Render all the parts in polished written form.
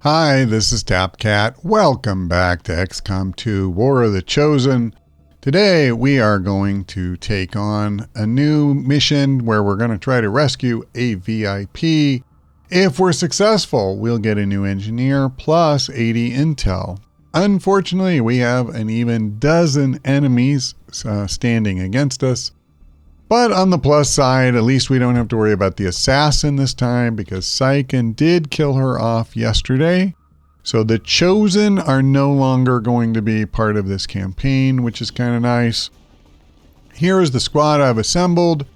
Hi, this is Tapcat. Welcome back to XCOM2 War of the Chosen. Today we are going to take on a new mission where we're going to try to rescue a VIP. If we're successful, we'll get a new engineer plus 80 intel. Unfortunately, we have an even dozen enemies standing against us. But on the plus side, at least we don't have to worry about the assassin this time because Syken did kill her off yesterday. So the Chosen are no longer going to be part of this campaign, which is kind of nice. Here is the squad I've assembled.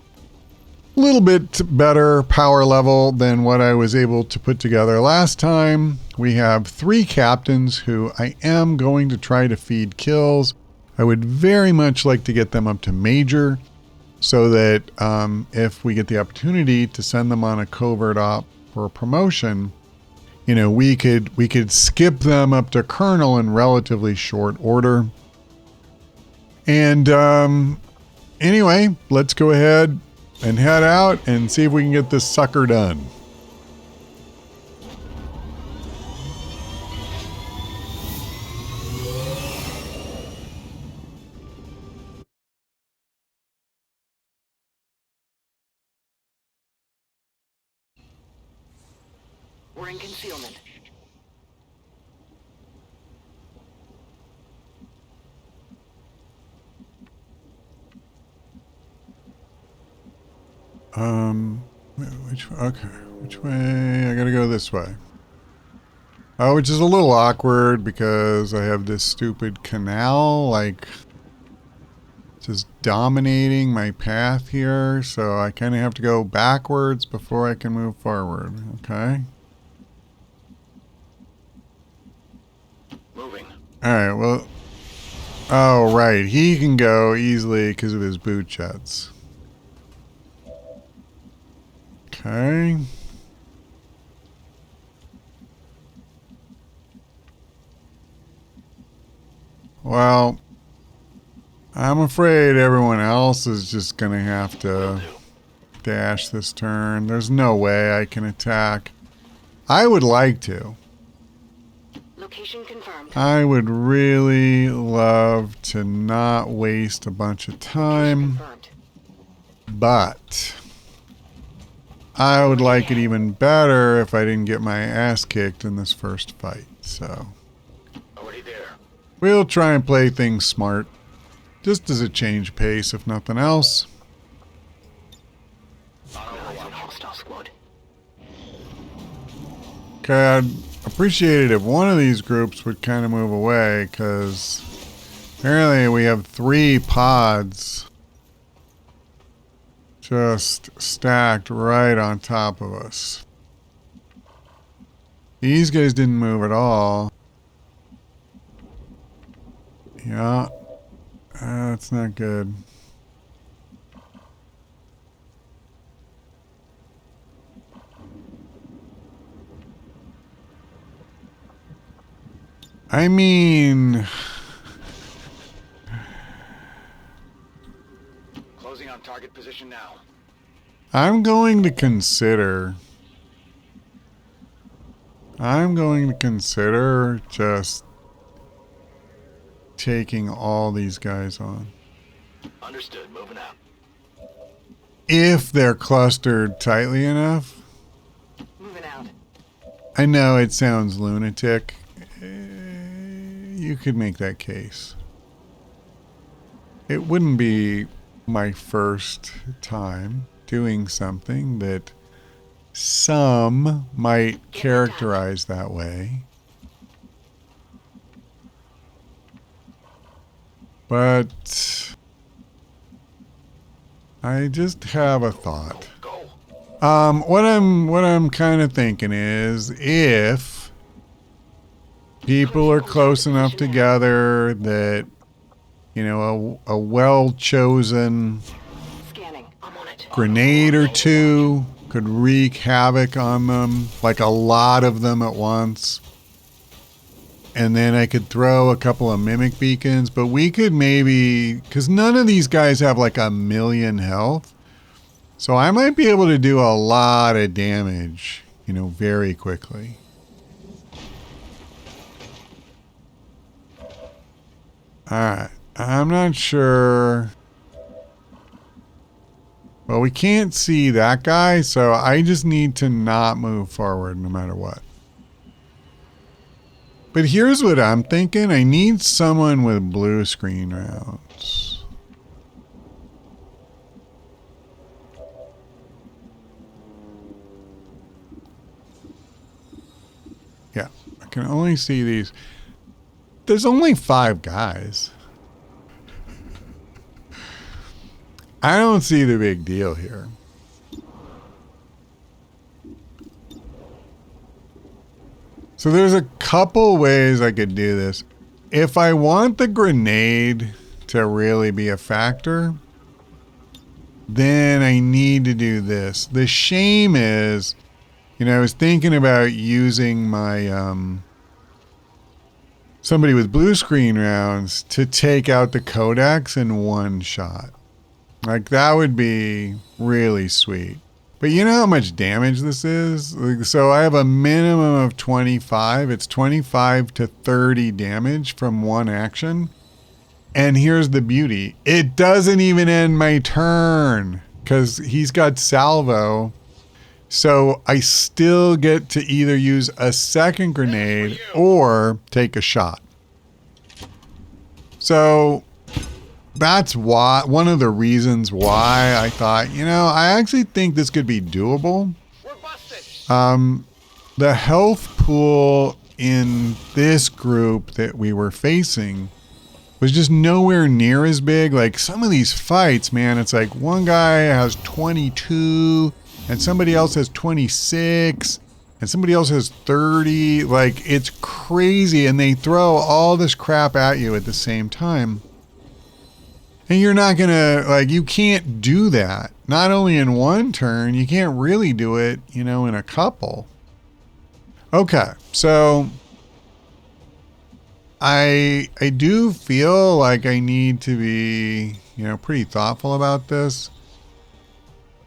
A little bit better power level than what I was able to put together last time. We have 3 captains who I am going to try to feed kills. I would very much like to get them up to major, so that if we get the opportunity to send them on a covert op for a promotion, you know, we could skip them up to colonel in relatively short order. And anyway, let's go ahead and head out and see if we can get this sucker done. We're in concealment. Which way? I gotta go this way. Oh, which is a little awkward because I have this stupid canal, like, just dominating my path here, so I kind of have to go backwards before I can move forward. Okay. Moving. Alright, well... Oh, right. He can go easily because of his boot jets. Okay. Well, I'm afraid everyone else is just going to have to dash this turn. There's no way I can attack. I would like to. Location confirmed. I would really love to not waste a bunch of time, but I would like it even better if I didn't get my ass kicked in this first fight. So Already there. we'll try and play things smart, just as a change of pace, if nothing else. Hostile squad. Okay, I'd appreciate it if one of these groups would kind of move away, because apparently we have 3 pods just stacked right on top of us. These guys didn't move at all. Yeah, that's not good. I mean... Closing on target position now. I'm going to consider just taking all these guys on. Understood. Moving out. If they're clustered tightly enough. Moving out. I know it sounds lunatic. You could make that case. It wouldn't be my first time doing something that some might characterize that way. But I just have a thought. What I'm kind of thinking is, if people are close enough together that, you know, a well-chosen grenade or 2 could wreak havoc on them, like a lot of them at once. And then I could throw a couple of mimic beacons, but we could maybe, because none of these guys have like 1,000,000 health. So I might be able to do a lot of damage, you know, very quickly. Alright. I'm not sure. Well, we can't see that guy, so I just need to not move forward no matter what. But here's what I'm thinking. I need someone with blue screen rounds. Yeah, I can only see these. There's only 5 guys. I don't see the big deal here. So there's a couple ways I could do this. If I want the grenade to really be a factor, then I need to do this. The shame is, you know, I was thinking about using my somebody with blue screen rounds to take out the codex in one shot. Like, that would be really sweet. But you know how much damage this is? So I have a minimum of 25. It's 25 to 30 damage from one action. And here's the beauty. It doesn't even end my turn because he's got salvo. So I still get to either use a second grenade or take a shot. So that's why, one of the reasons why I thought, you know, I actually think this could be doable. The health pool in this group that we were facing was just nowhere near as big. Like, some of these fights, man, it's like one guy has 22 and somebody else has 26 and somebody else has 30. Like, it's crazy. And they throw all this crap at you at the same time. And you're not going to, like, you can't do that. Not only in one turn, you can't really do it, you know, in a couple. Okay, so I do feel like I need to be, you know, pretty thoughtful about this.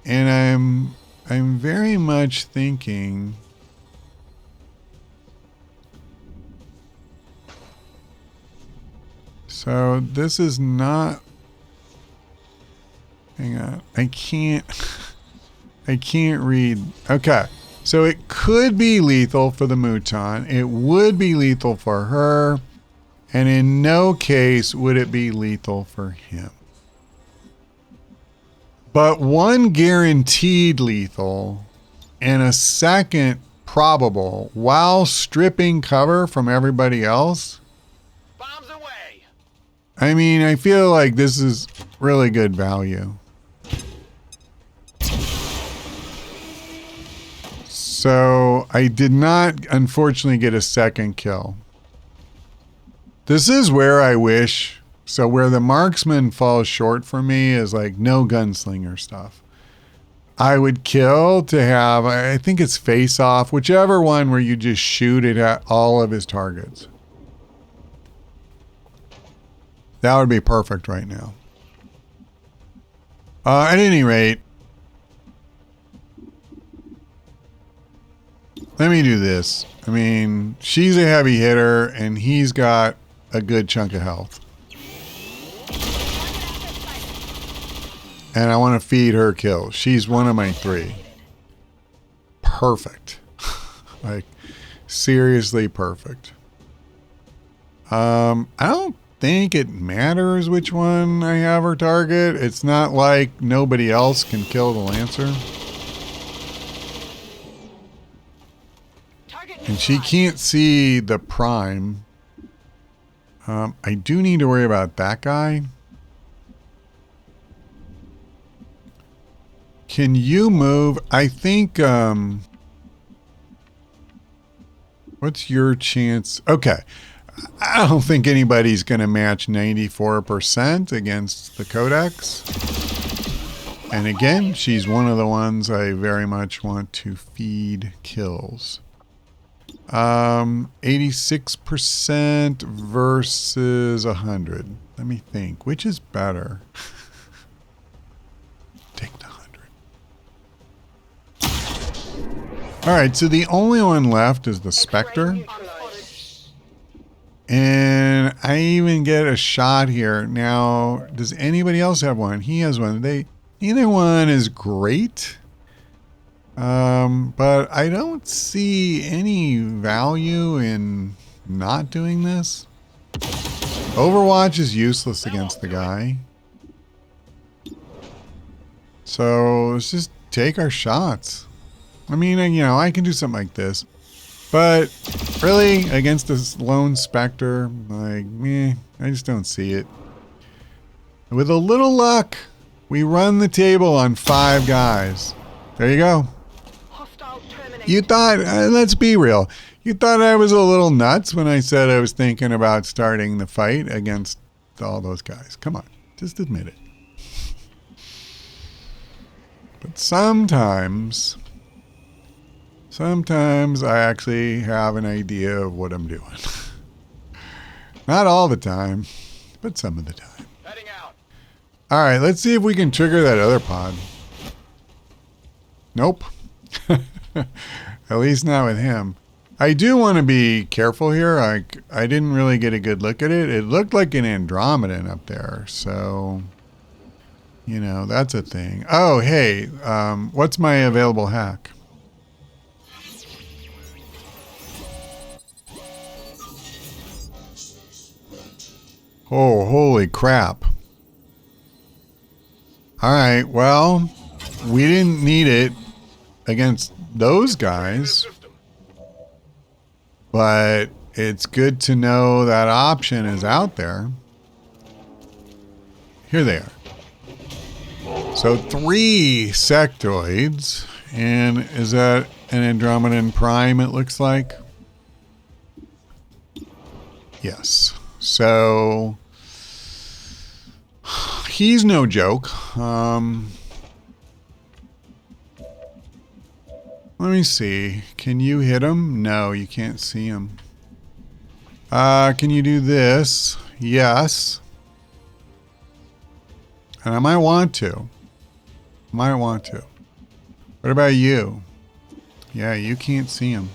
And I'm very much thinking so this is not, hang on, I can't read. Okay. So it could be lethal for the Mouton. It would be lethal for her. And in no case would it be lethal for him. But one guaranteed lethal and a second probable while stripping cover from everybody else. Bombs away. I mean, I feel like this is really good value. So I did not, unfortunately, get a second kill. This is where I wish, so where the marksman falls short for me is like no gunslinger stuff. I would kill to have, I think it's face off, whichever one where you just shoot it at all of his targets. That would be perfect right now. At any rate, let me do this. I mean, she's a heavy hitter and he's got a good chunk of health. And I want to feed her kills. She's one of my 3. Perfect. Like, seriously perfect. I don't think it matters which one I have her target. It's not like nobody else can kill the Lancer. And she can't see the prime. I do need to worry about that guy. Can you move? I think, what's your chance? Okay. I don't think anybody's going to match 94% against the Codex. And again, she's one of the ones I very much want to feed kills. 86% versus 100. Let me think. Which is better? Take the 100. All right, so the only one left is the Spectre. And I even get a shot here. Now, does anybody else have one? He has one. Neither one is great. But I don't see any value in not doing this. Overwatch is useless against the guy. So let's just take our shots. I mean, you know, I can do something like this. But really, against this lone specter, like, I just don't see it. With a little luck, we run the table on 5 guys. There you go. You thought, let's be real. You thought I was a little nuts when I said I was thinking about starting the fight against all those guys. Come on, just admit it. But sometimes I actually have an idea of what I'm doing. Not all the time, but some of the time. Heading out. All right, let's see if we can trigger that other pod. Nope. At least not with him. I do want to be careful here. I didn't really get a good look at it. It looked like an Andromedan up there, so you know, that's a thing. Oh, hey, what's my available hack? Oh, holy crap. All right, well, we didn't need it against those guys, but it's good to know that option is out there. Here they are. So 3 sectoids, and is that an Andromedan Prime, it looks like? Yes. So he's no joke. Let me see. Can you hit him? No, you can't see him. Can you do this? Yes. And I might want to. What about you? Yeah, you can't see him.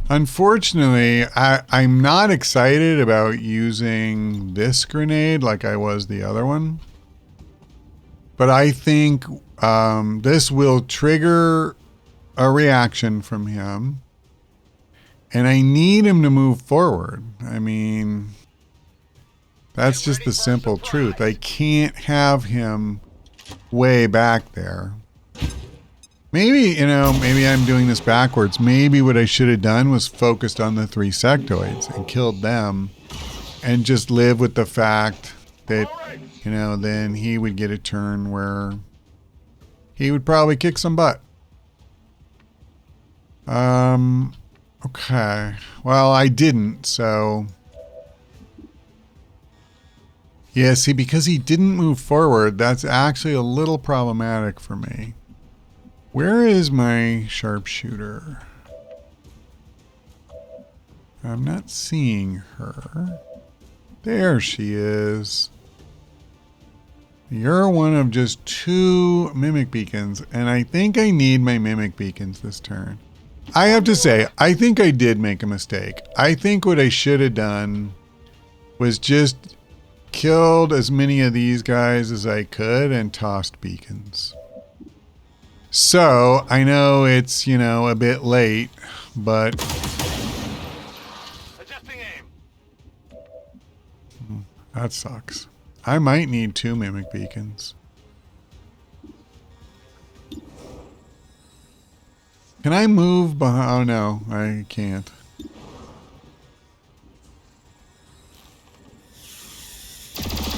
Unfortunately, I'm not excited about using this grenade like I was the other one. But I think this will trigger a reaction from him. And I need him to move forward. I mean, that's just the simple truth. I can't have him way back there. Maybe, you know, maybe I'm doing this backwards. Maybe what I should have done was focused on the 3 sectoids and killed them and just live with the fact that, you know, then he would get a turn where he would probably kick some butt. Okay. Well, I didn't, so... Yeah, see, because he didn't move forward, that's actually a little problematic for me. Where is my sharpshooter? I'm not seeing her. There she is. You're one of just 2 mimic beacons, and I think I need my mimic beacons this turn. I have to say, I think I did make a mistake. I think what I should have done was just killed as many of these guys as I could and tossed beacons. So, I know it's, you know, a bit late, but... Adjusting aim. That sucks. I might need 2 mimic beacons. Can I move behind? Oh no, I can't.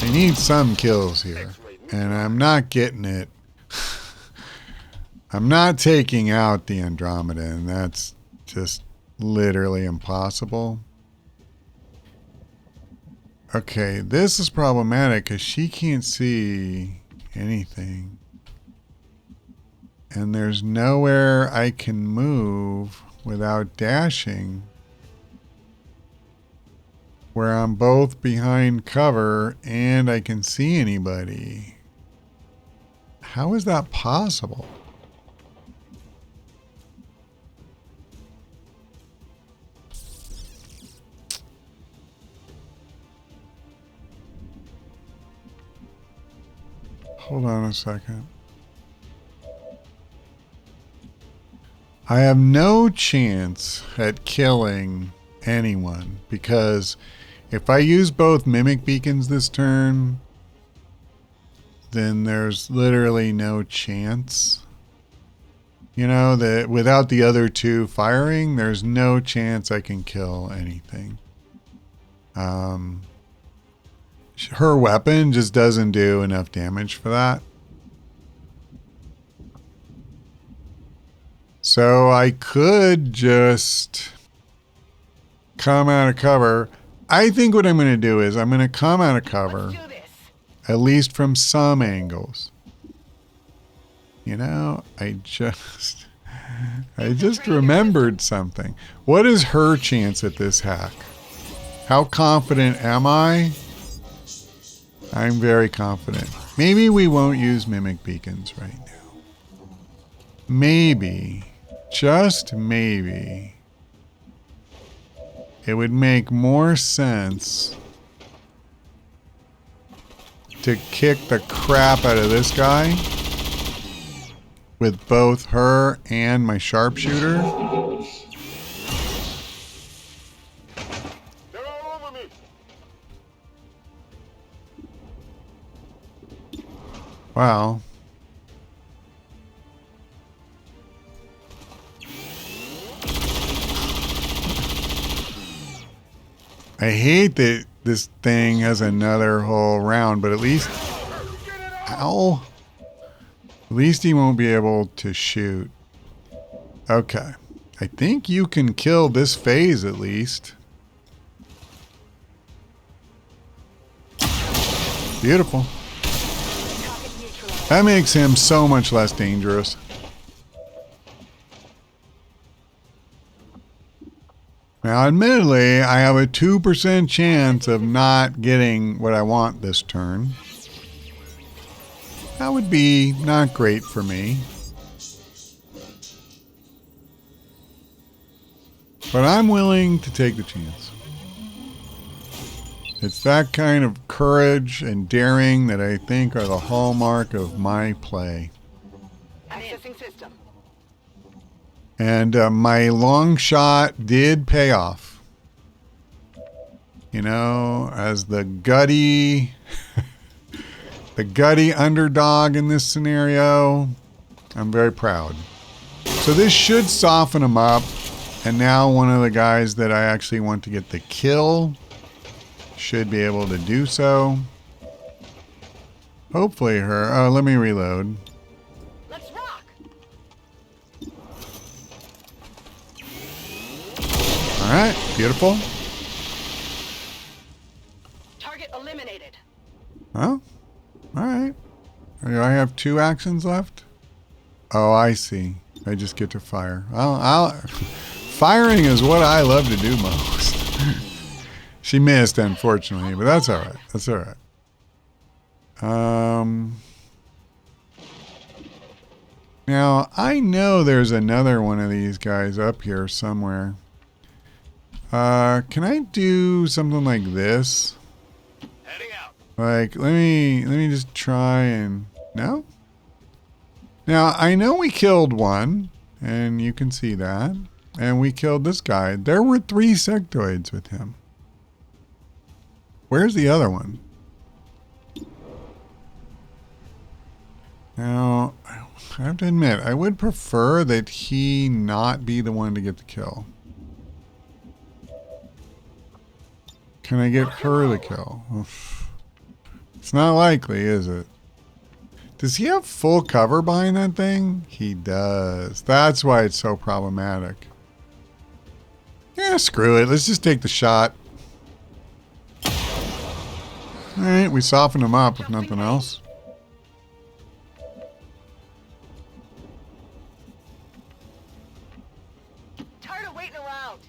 I need some kills here, and I'm not getting it. I'm not taking out the Andromedan. That's just literally impossible. Okay, this is problematic because she can't see anything. And there's nowhere I can move without dashing where I'm both behind cover and I can see anybody. How is that possible? Hold on a second. I have no chance at killing anyone because if I use both mimic beacons this turn, then there's literally no chance. You know, that without the other two firing, there's no chance I can kill anything. Her weapon just doesn't do enough damage for that. So I could just come out of cover. I think what I'm going to do is I'm going to come out of cover, at least from some angles. You know, I just remembered something. What is her chance at this hack? How confident am I? I'm very confident. Maybe we won't use mimic beacons right now. Maybe, just maybe, it would make more sense to kick the crap out of this guy with both her and my sharpshooter. They're all over me. Wow. I hate that this thing has another whole round, but at least... Ow. At least he won't be able to shoot. Okay. I think you can kill this phase at least. Beautiful. That makes him so much less dangerous. Now, admittedly, I have a 2% chance of not getting what I want this turn. That would be not great for me. But I'm willing to take the chance. It's that kind of courage and daring that I think are the hallmark of my play. Accessing system. And my long shot did pay off. You know, as the gutty, the gutty underdog in this scenario, I'm very proud. So this should soften him up. And now one of the guys that I actually want to get the kill should be able to do so. Hopefully her. Oh, let me reload. Let's rock. All right, beautiful. Target eliminated. Oh, all right. Do I have 2 actions left? Oh, I see. I just get to fire. Firing is what I love to do most. She missed, unfortunately, but that's all right. That's all right. Now, I know there's another one of these guys up here somewhere. Can I do something like this? Heading out. Like, let me just try and... No? Now, I know we killed one, and you can see that. And we killed this guy. There were 3 sectoids with him. Where's the other one? Now, I have to admit, I would prefer that he not be the one to get the kill. Can I get her the kill? Oof. It's not likely, is it? Does he have full cover behind that thing? He does. That's why it's so problematic. Yeah, screw it. Let's just take the shot. Alright, we softened him up if nothing else. Tired of waiting around.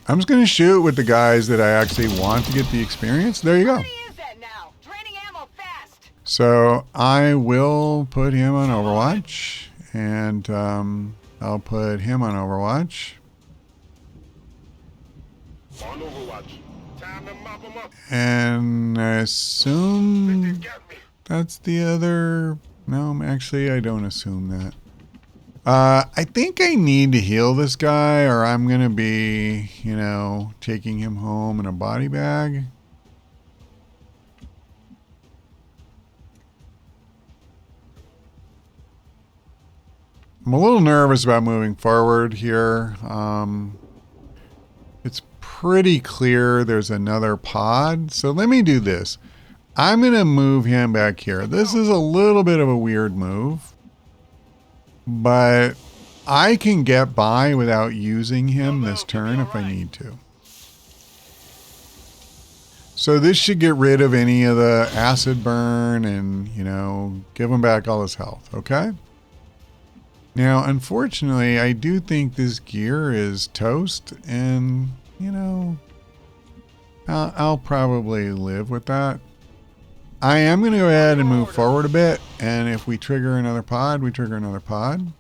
I'm just going to shoot with the guys that I actually want to get the experience. There you go. How many is that now? Draining ammo fast. So I will put him on Overwatch, and I'll put him on Overwatch. On Overwatch. Time to mop 'em up. And I assume They got me. that's the other... No, actually, I don't assume that. I think I need to heal this guy, or I'm going to be, you know, taking him home in a body bag. I'm a little nervous about moving forward here. It's pretty clear there's another pod. So let me do this. I'm going to move him back here. This is a little bit of a weird move, but I can get by without using him this turn if I need to. So this should get rid of any of the acid burn and, you know, give him back all his health. Okay. Now, unfortunately, I do think this gear is toast, and, you know, I'll probably live with that. I am going to go ahead and move forward a bit, and if we trigger another pod, we trigger another pod.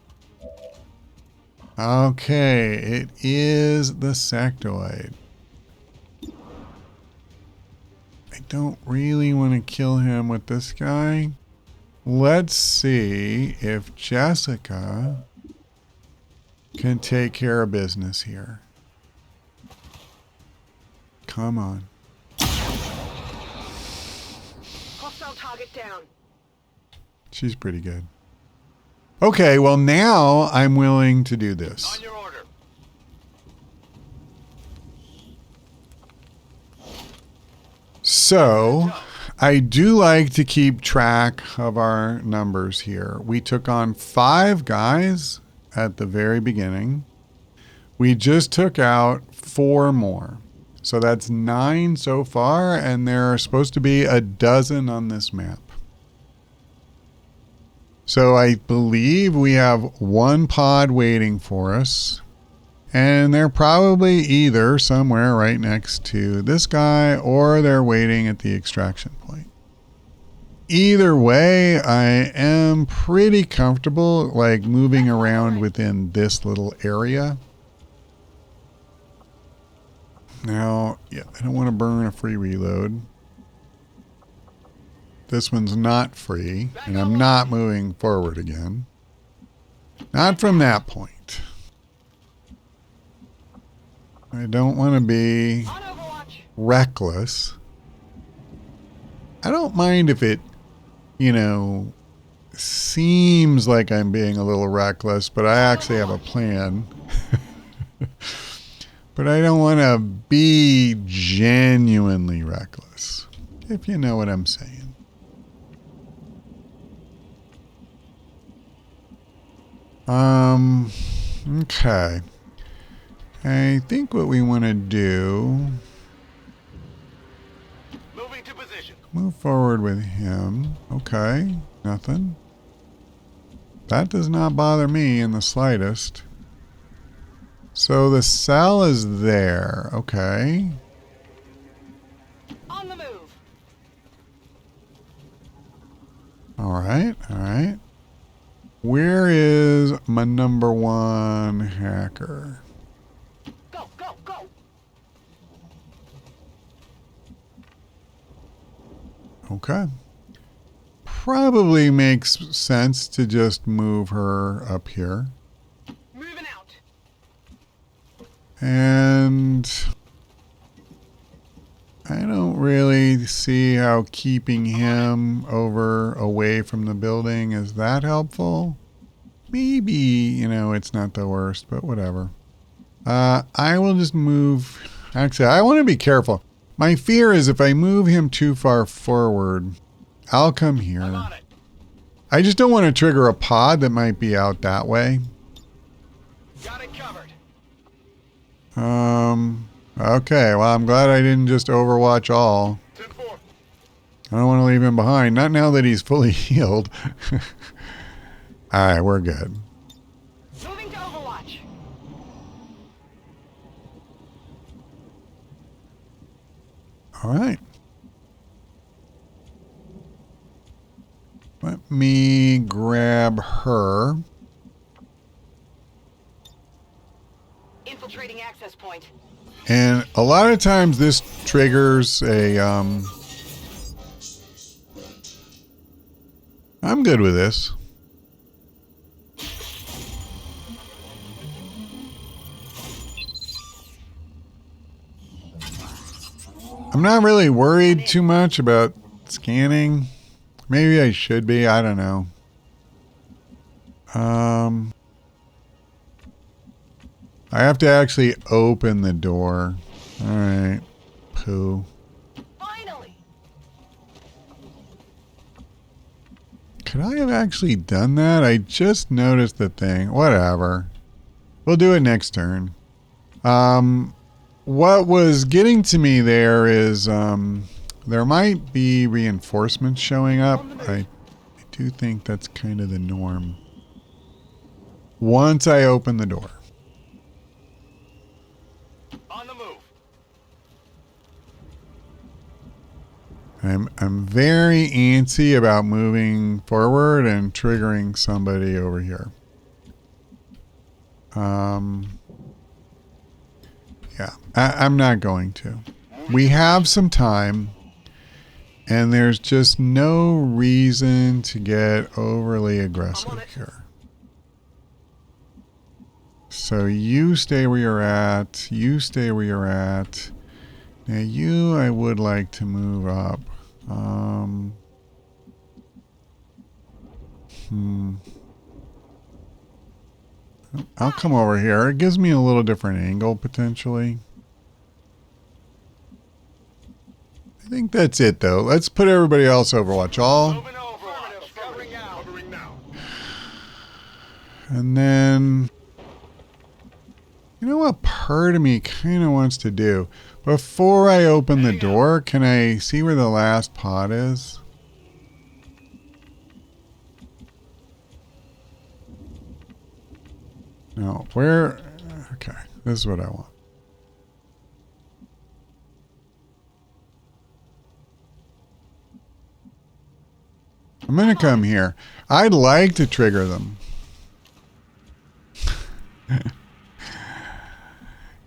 Okay, it is the sectoid. I don't really want to kill him with this guy. Let's see if Jessica can take care of business here. Come on. Hostile target down. She's pretty good. Okay, well now I'm willing to do this. On your order. So, I do like to keep track of our numbers here. We took on 5 guys at the very beginning. We just took out 4 more. So that's 9 so far, and there are supposed to be a dozen on this map. So I believe we have 1 pod waiting for us. And they're probably either somewhere right next to this guy, or they're waiting at the extraction point. Either way, I am pretty comfortable like moving around within this little area. Now, yeah, I don't want to burn a free reload. This one's not free, and I'm not moving forward again. Not from that point. I don't want to be On Overwatch. reckless. I don't mind if it, you know, seems like I'm being a little reckless, but I actually have a plan. But I don't want to be genuinely reckless, if you know what I'm saying. Okay. I think what we want to do, Moving to position. move forward with him. Okay, nothing. That does not bother me in the slightest. So the cell is there. Okay. On the move. All right, all right. Where is my number 1 hacker? Go, go, go. Okay. Probably makes sense to just move her up here. Moving out. And I don't really see how keeping him away from the building is that helpful. Maybe, you know, it's not the worst, but whatever. I will just move. Actually, I want to be careful. My fear is if I move him too far forward, I'll come I'm here. on it. I just don't want to trigger a pod that might be out that way. Got it covered. Okay, well, I'm glad I didn't just overwatch all. 10-4. I don't want to leave him behind. Not now that he's fully healed. All right, we're good. Moving to Overwatch. All right. me grab her. Infiltrating access point. And a lot of times this triggers a, I'm good with this. I'm not really worried too much about scanning. Maybe I should be. I don't know. I have to actually open the door. All right. Pooh. Finally. Could I have actually done that? I just noticed the thing. Whatever. We'll do it next turn. What was getting to me there is there might be reinforcements showing up. I do think that's kind of the norm. Once I open the door. On the move. I'm very antsy about moving forward and triggering somebody over here. Yeah, I'm not going to. We have some time, and there's just no reason to get overly aggressive here. So you stay where you're at. You stay where you're at. Now you, I would like to move up. I'll come over here. It gives me a little different angle, potentially. I think that's it, though. Let's put everybody else Overwatch all. Moving Overwatch. Covering out. Covering now. And then... You know what part of me kind of wants to do? Before I open the door, can I see where the last pod is? No, where? Okay, this is what I want. I'm gonna come here. I'd like to trigger them.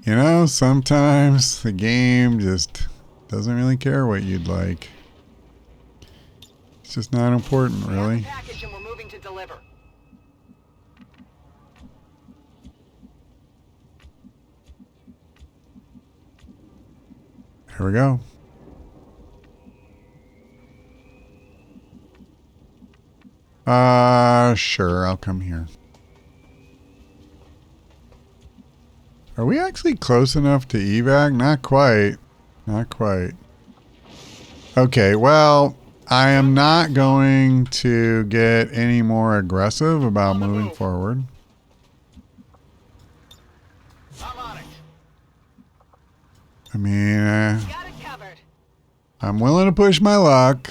You know, sometimes the game just doesn't really care what you'd like. It's just not important, really. Package and we're moving to deliver. Here we go. Sure, I'll come here. Are we actually close enough to evac? Not quite. Not quite. Okay, well, I am not going to get any more aggressive about moving forward. I'm on it. I mean, Got it covered. I'm willing to push my luck.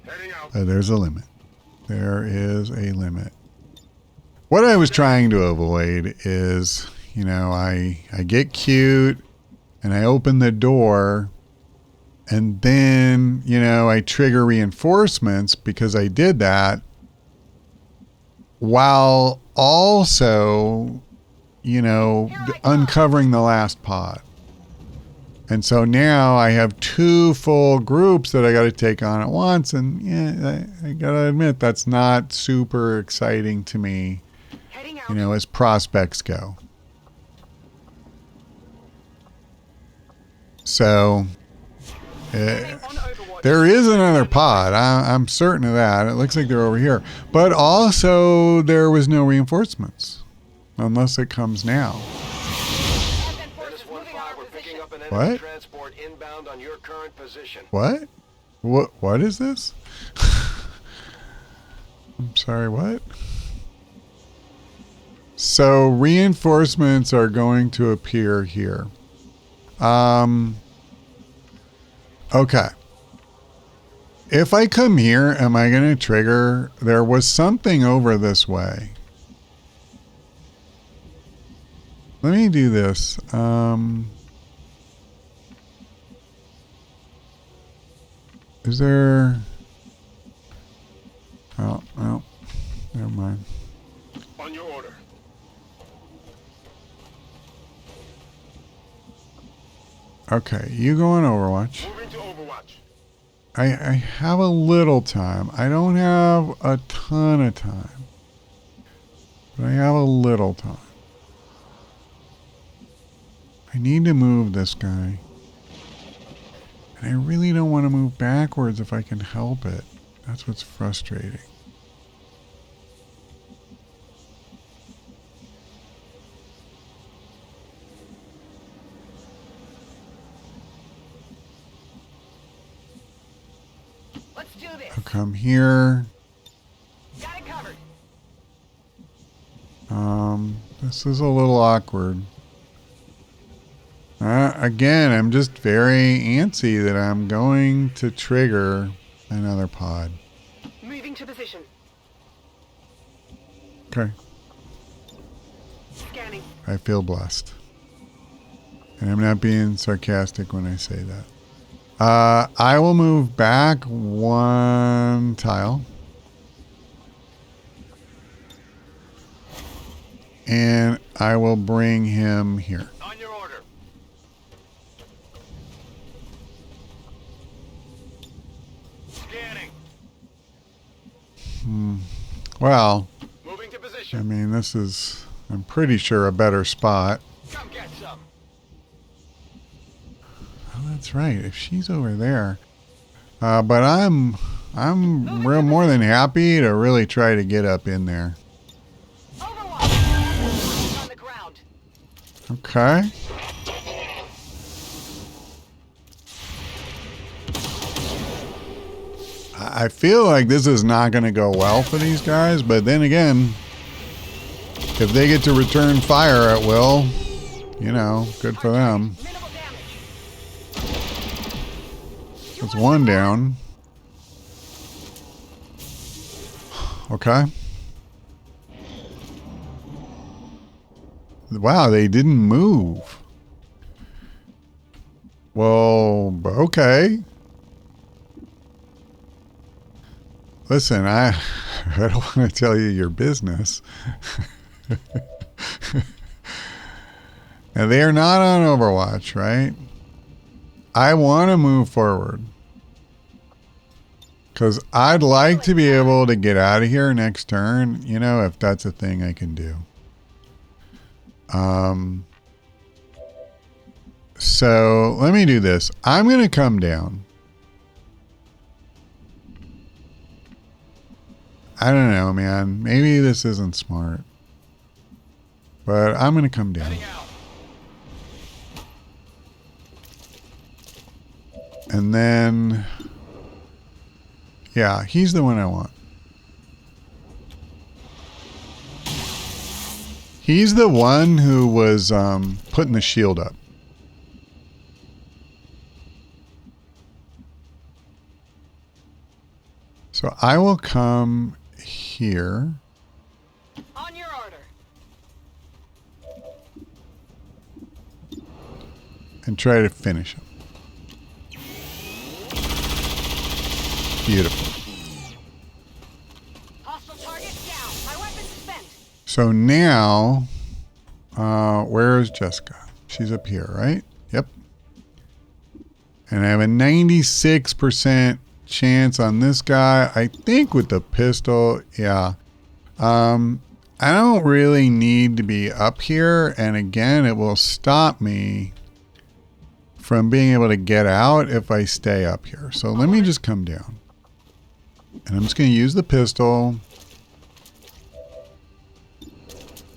Heading out. There's a limit. There is a limit. What I was trying to avoid is, you know, I get cute and I open the door and then, you know, I trigger reinforcements because I did that while also, you know, uncovering the last pod. And so now I have two full groups that I got to take on at once. And yeah, I got to admit, that's not super exciting to me, Heading out. you know, as prospects go. So Moving on Overwatch. there is another pod. I'm certain of that. It looks like they're over here. But also there was no reinforcements. Unless it comes now. Advent forces Menace moving 1-5, our we're position. picking up an What? enemy transport inbound on your current position. What? What is this? I'm sorry, what? So reinforcements are going to appear here. Okay. If I come here, am I going to trigger? There was something over this way. Let me do this. Is there... Oh, Okay, you go on Overwatch. Moving to Overwatch. I have a little time. I don't have a ton of time. But I have a little time. I need to move this guy. And I really don't want to move backwards if I can help it. That's what's frustrating. Let's do this. I'll come here. Got it covered. This is a little awkward. Again, I'm just very antsy that I'm going to trigger another pod. Moving to position. Okay. Scanning. I feel blessed. And I'm not being sarcastic when I say that. I will move back one tile. And I will bring him here. On your order. Scanning. Well, Moving to I position. mean, this is, I'm pretty sure, a better spot. Come get some. Oh, that's right. If she's over there. But I'm real more than happy to really try to get up in there. Overwatch. On the ground. Okay. I feel like this is not going to go well for these guys, but then again, if they get to return fire at will, you know, good for them. Minimal damage. That's one down. Okay. Wow, they didn't move. Well, okay. Listen, I don't want to tell you your business. Now, they are not on Overwatch, right? I want to move forward. Because I'd like to be able to get out of here next turn, you know, if that's a thing I can do. So let me do this. I'm going to come down. I don't know, man. Maybe this isn't smart. But I'm going to come down. Heading out. And then, yeah, he's the one I want. He's the one who was putting the shield up. So I will come here. On your order. And try to finish him. Beautiful. Hostile target down. My weapon's spent. So now, where is Jessica? She's up here, right? Yep. And I have a 96% chance on this guy. I think with the pistol, yeah. I don't really need to be up here. And again, it will stop me from being able to get out if I stay up here. So let me just come down. And I'm just going to use the pistol.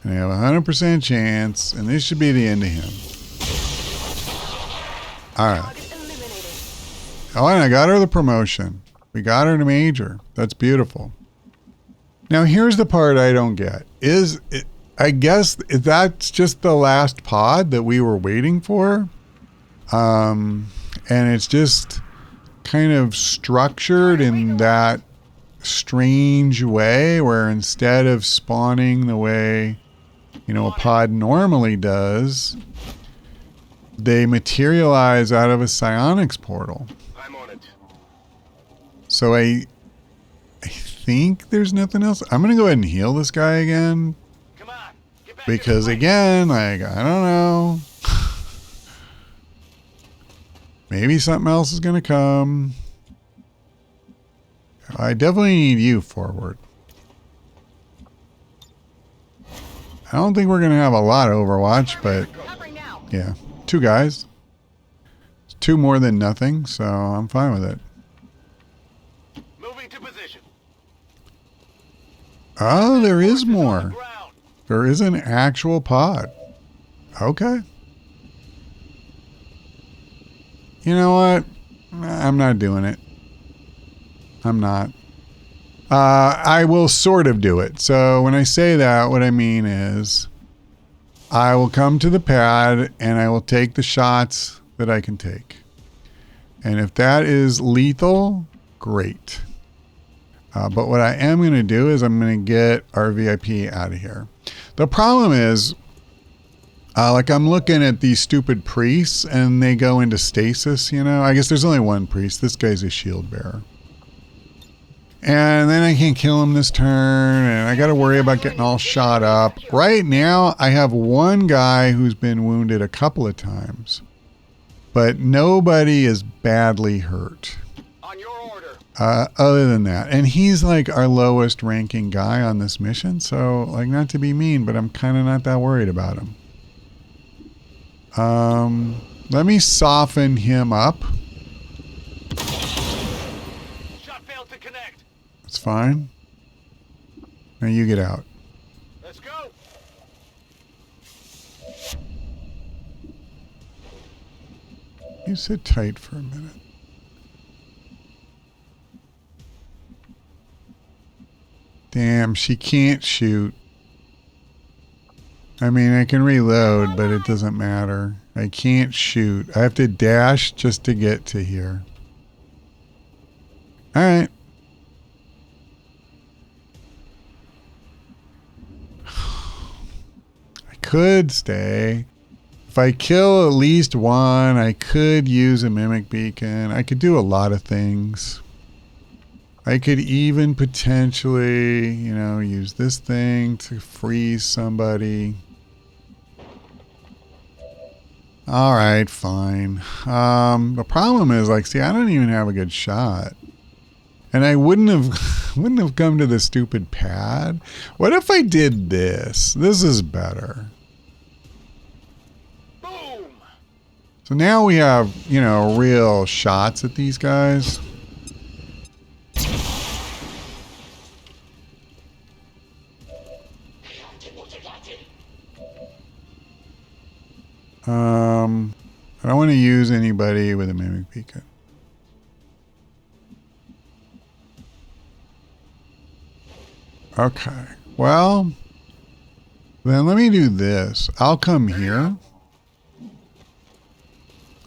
And I have a 100% chance. And this should be the end of him. All right. Target eliminated. Oh, and I got her the promotion. We got her to major. That's beautiful. Now, here's the part I don't get. I guess that's just the last pod that we were waiting for. And it's just kind of structured in that strange way where instead of spawning the way, you know, a pod normally does, they materialize out of a psionics portal. I'm on it. So I think there's nothing else. I'm going to go ahead and heal this guy again Come on. Get back because in the fight. again, like, I don't know. Maybe something else is going to come. I definitely need you forward. I don't think we're going to have a lot of Overwatch, but Covering now. yeah. 2 guys. It's 2 more than nothing, so I'm fine with it. Moving to position. Oh, there is On the more. ground. There is an actual pod. Okay. You know what? I'm not doing it. I'm not. I will sort of do it. So when I say that, what I mean is I will come to the pad and I will take the shots that I can take. And if that is lethal, great. But what I am going to do is I'm going to get our VIP out of here. The problem is, like I'm looking at these stupid priests and they go into stasis, you know. I guess there's only one priest. This guy's a shield bearer. And then I can't kill him this turn, and I got to worry about getting all shot up. Right now, I have one guy who's been wounded a couple of times, but nobody is badly hurt. On your order. Other than that. And he's like our lowest ranking guy on this mission, so like not to be mean, but I'm kind of not that worried about him. Let me soften him up. Shot failed to connect. It's fine. Now you get out. Let's go. You sit tight for a minute. Damn, she can't shoot. I mean, I can reload, but it doesn't matter. I can't shoot. I have to dash just to get to here. All right. I could stay. If I kill at least one, I could use a mimic beacon. I could do a lot of things. I could even potentially, you know, use this thing to freeze somebody. All right, fine. The problem is, like, see, I don't even have a good shot. And I wouldn't have come to the stupid pad. What if I did this? This is better. Boom. So now we have, you know, real shots at these guys. I don't want to use anybody with a mimic beacon. Okay. Well, then let me do this. I'll come here.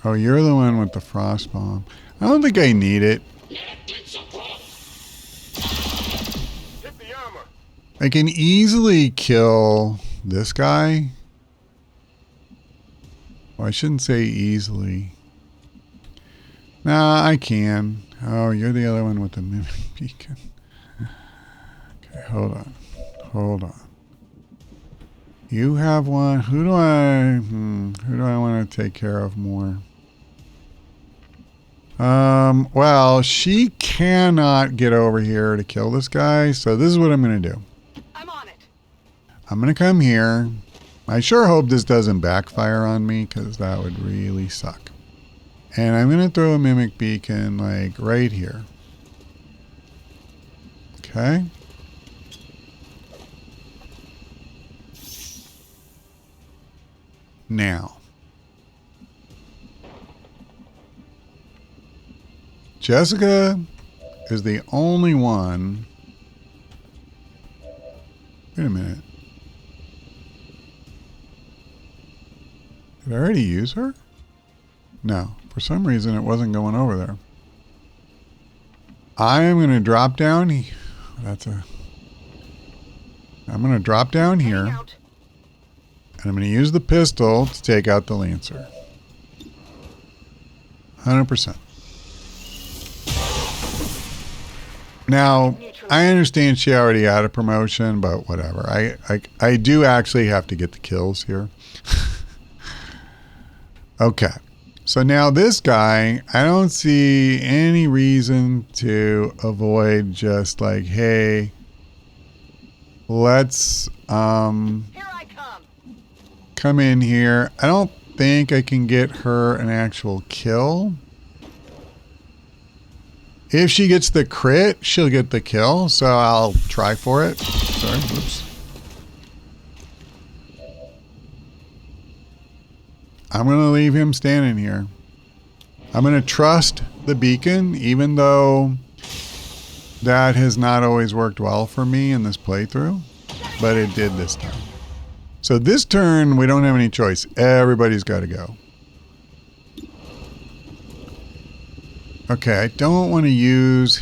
Oh, you're the one with the frost bomb. I don't think I need it. Hit the armor. I can easily kill this guy. Well, I shouldn't say easily. Nah, I can. Oh, you're the other one with the mimic beacon. Okay, hold on. Hold on. You have one. Who do I want to take care of more? Well, she cannot get over here to kill this guy, so this is what I'm going to do. I'm on it. I'm going to come here. I sure hope this doesn't backfire on me, because that would really suck. And I'm going to throw a mimic beacon, like, right here. Okay. Now. Jessica is the only one. Wait a minute. Did I already use her? No. For some reason, it wasn't going over there. I am going to drop down. I'm going to drop down here. Heading out. And I'm going to use the pistol to take out the Lancer. 100%. Now, I understand she already had a promotion, but whatever. I do actually have to get the kills here. Okay. So now this guy, I don't see any reason to avoid just like, hey, let's Here I come in here. I don't think I can get her an actual kill. If she gets the crit, she'll get the kill, so I'll try for it. Sorry, whoops. I'm going to leave him standing here. I'm going to trust the beacon, even though that has not always worked well for me in this playthrough, but it did this time. So this turn, we don't have any choice. Everybody's got to go. Okay, I don't want to use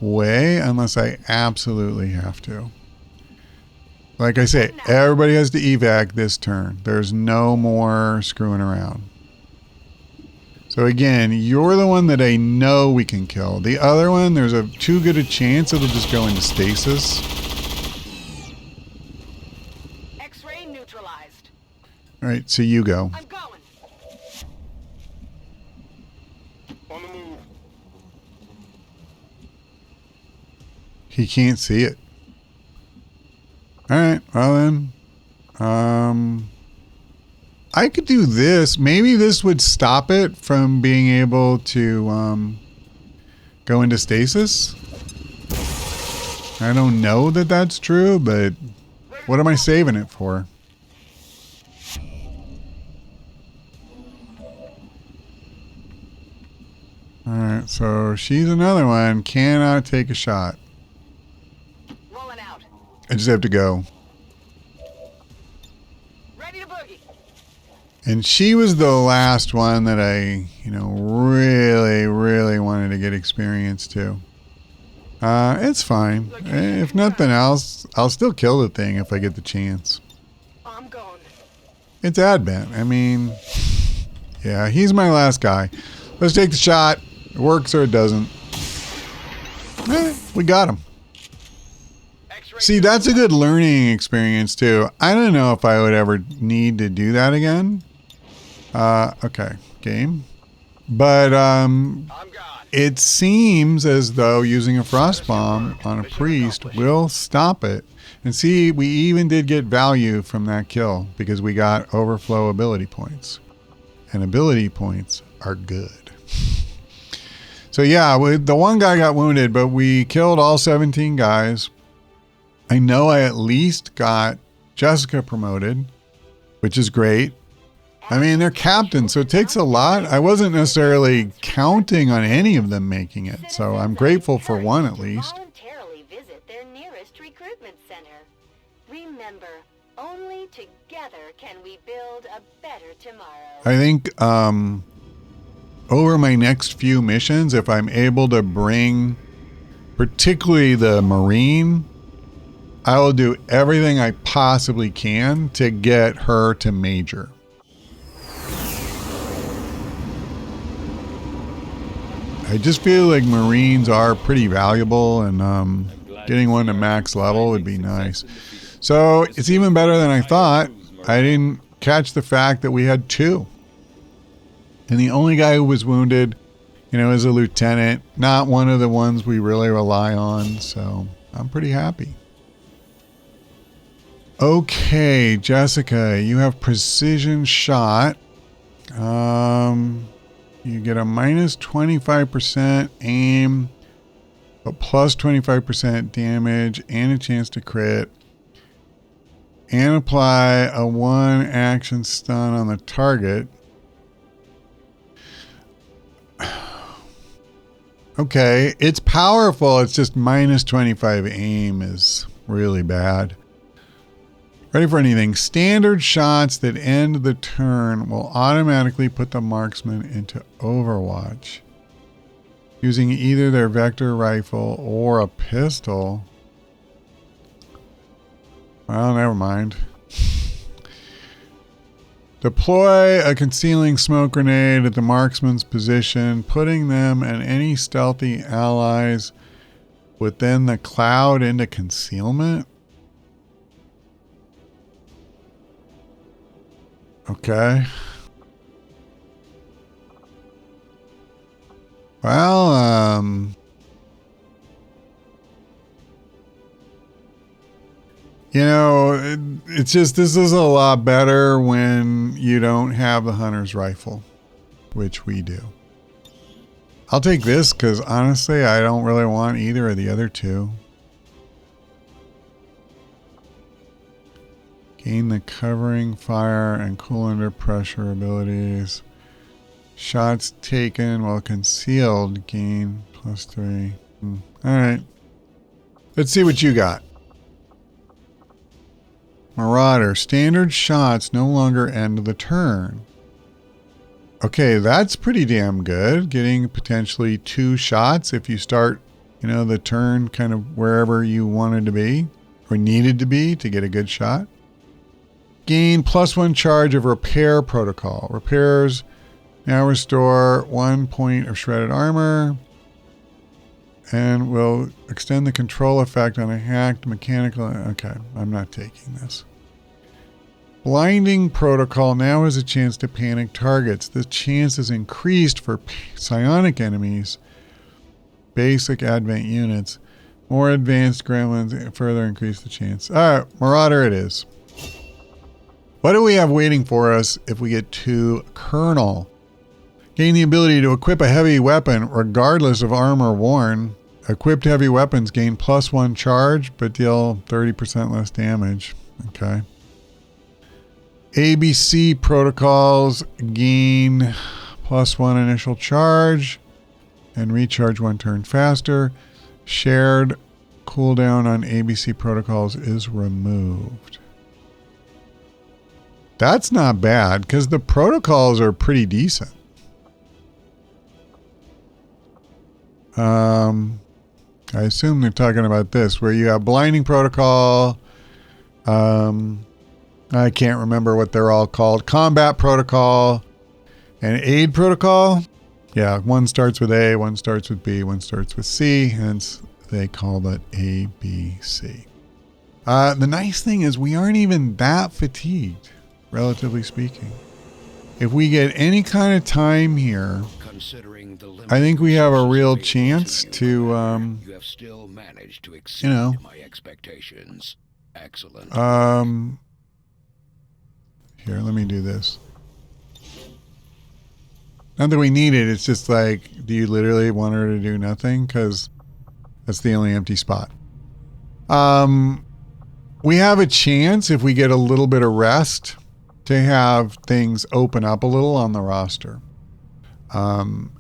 way unless I absolutely have to. Like I say, everybody has to evac this turn. There's no more screwing around. So again, you're the one that I know we can kill. The other one, there's a too good a chance it'll just go into stasis. X-ray neutralized. All right, so you go. I'm going. On the move. He can't see it. All right, well then, I could do this. Maybe this would stop it from being able to go into stasis. I don't know that that's true, but what am I saving it for? All right, so she's another one. Cannot take a shot. Rolling out. I just have to go. Ready to boogie. And she was the last one that I, really wanted to get experience to. It's fine. If nothing else, I'll still kill the thing if I get the chance. I'm going. It's Advent. I mean, yeah, he's my last guy. Let's take the shot. It works or it doesn't. We got him. See, that's a good learning experience too. I don't know if I would ever need to do that again. Okay, game. But I'm gone. it seems as though using a frost bomb on a priest will stop it. And see, we even did get value from that kill because we got overflow ability points. And ability points are good. So yeah, the one guy got wounded, but we killed all 17 guys. I know I at least got Jessica promoted, which is great. I mean, they're captains, so it takes a lot. I wasn't necessarily counting on any of them making it, so I'm grateful for one at least. Voluntarily visit their nearest recruitment center. Remember, only together can we build a better tomorrow. I think over my next few missions, if I'm able to bring particularly the Marine, I will do everything I possibly can to get her to Major. I just feel like Marines are pretty valuable, and getting one to max level would be nice. So it's even better than I thought. I didn't catch the fact that we had two. And the only guy who was wounded, is a lieutenant, not one of the ones we really rely on. So I'm pretty happy. Okay, Jessica, you have precision shot. You get a minus 25% aim, a plus 25% damage, and a chance to crit. And apply a 1 action stun on the target. Okay, it's powerful. It's just minus 25 aim is really bad. Ready for anything. Standard shots that end the turn will automatically put the marksman into Overwatch. Using either their vector rifle or a pistol. Well, never mind. Deploy a concealing smoke grenade at the marksman's position, putting them and any stealthy allies within the cloud into concealment. Okay. Well, you know, it's just, this is a lot better when you don't have the hunter's rifle, which we do. I'll take this because honestly, I don't really want either of the other two. Gain the covering, fire, and cool under pressure abilities. Shots taken while concealed gain +3. Alright. Let's see what you got. Marauder. Standard shots no longer end the turn. Okay, that's pretty damn good. Getting potentially 2 shots if you start, you know, the turn kind of wherever you wanted to be or needed to be to get a good shot. Gain +1 charge of repair protocol. Repairs now restore 1 point of shredded armor and will extend the control effect on a hacked mechanical. Okay, I'm not taking this. Blinding protocol now has a chance to panic targets. The chance is increased for psionic enemies. Basic advent units. More advanced gremlins further increase the chance. Alright, Marauder it is. What do we have waiting for us if we get to Colonel? Gain the ability to equip a heavy weapon regardless of armor worn. Equipped heavy weapons gain +1 charge but deal 30% less damage. Okay. ABC protocols gain +1 initial charge and recharge 1 turn faster. Shared cooldown on ABC protocols is removed. That's not bad because the protocols are pretty decent. I assume they're talking about this where you have blinding protocol. I can't remember what they're all called. Combat protocol and aid protocol. Yeah, one starts with A, one starts with B, one starts with C. Hence, they call it ABC. The nice thing is we aren't even that fatigued, relatively speaking. If we get any kind of time here, I think we have a real chance to, you have still managed to exceed you know, my expectations. Excellent. Here, let me do this. Not that we need it, it's just like, do you literally want her to do nothing? Because that's the only empty spot. We have a chance, if we get a little bit of rest, to have things open up a little on the roster.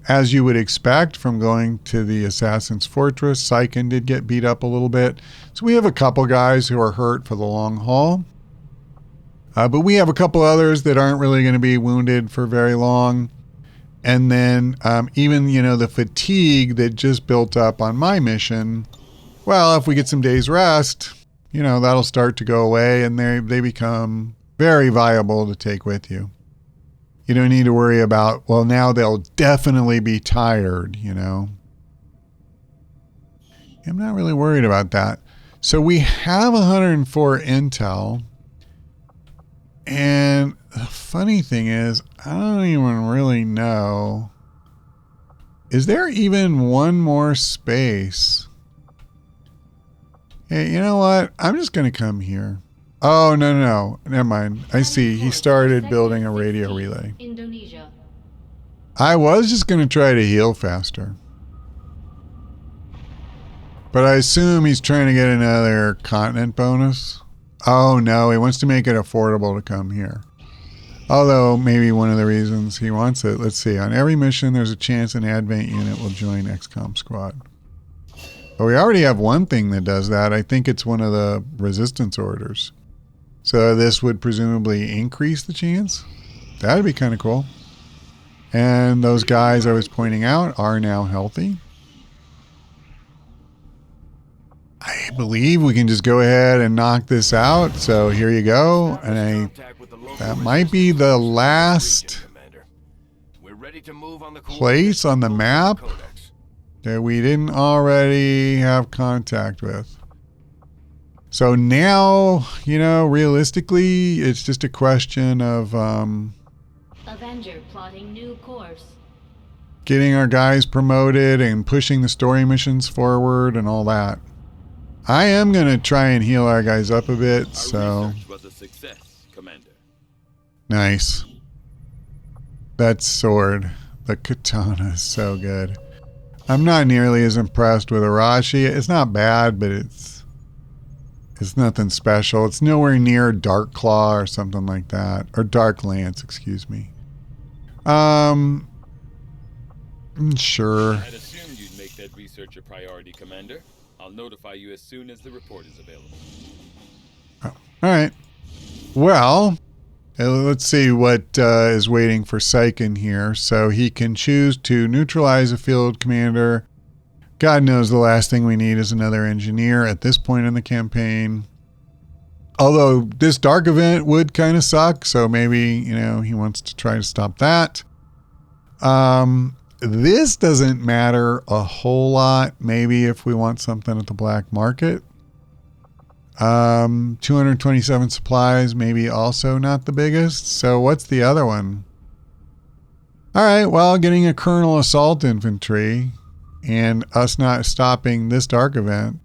As you would expect from going to the Assassin's Fortress, Syken did get beat up a little bit. So we have a couple guys who are hurt for the long haul. But we have a couple others that aren't really going to be wounded for very long. And then even, you know, the fatigue that just built up on my mission, well, if we get some days rest, you know, that'll start to go away and they become very viable to take with you. You don't need to worry about, well, now they'll definitely be tired, you know. I'm not really worried about that. So we have 104 intel. And the funny thing is, I don't even really know. Is there even one more space? Hey, you know what? I'm just going to come here. Oh, no. Never mind. I see. He started building a radio relay. Indonesia. I was just going to try to heal faster. But I assume he's trying to get another continent bonus. Oh, no. He wants to make it affordable to come here. Although, maybe one of the reasons he wants it. Let's see. On every mission, there's a chance an advent unit will join XCOM squad. But we already have one thing that does that. I think it's one of the resistance orders. So this would presumably increase the chance. That'd be kind of cool. And those guys I was pointing out are now healthy. I believe we can just go ahead and knock this out. So here you go. And that might be the last place on the map that we didn't already have contact with. So now, you know, realistically, it's just a question of Avenger plotting new course. getting our guys promoted and pushing the story missions forward and all that. I am going to try and heal our guys up a bit, so... research was a success, Commander. Nice. That sword, the katana, is so good. I'm not nearly as impressed with Arashi. It's not bad, but it's nothing special. It's nowhere near Dark Claw or something like that. Or Dark Lance, excuse me. Sure. I had assumed you'd make that research a priority, Commander. I'll notify you as soon as the report is available. Oh, all right. Well, let's see what is waiting for Syken here. So he can choose to neutralize a field commander. God knows the last thing we need is another engineer at this point in the campaign. Although this dark event would kind of suck, so maybe, you know, he wants to try to stop that. This doesn't matter a whole lot. Maybe if we want something at the black market. 227 supplies, maybe also not the biggest. So what's the other one? All right, well, getting a Colonel Assault Infantry and us not stopping this dark event.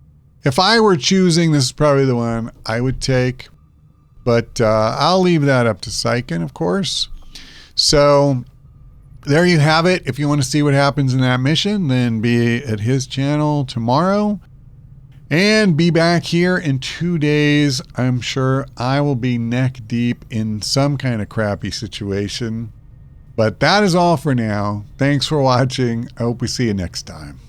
If I were choosing, this is probably the one I would take. But I'll leave that up to Syken, of course. So there you have it. If you want to see what happens in that mission, then be at his channel tomorrow. And be back here in 2 days. I'm sure I will be neck deep in some kind of crappy situation. But that is all for now. Thanks for watching. I hope we see you next time.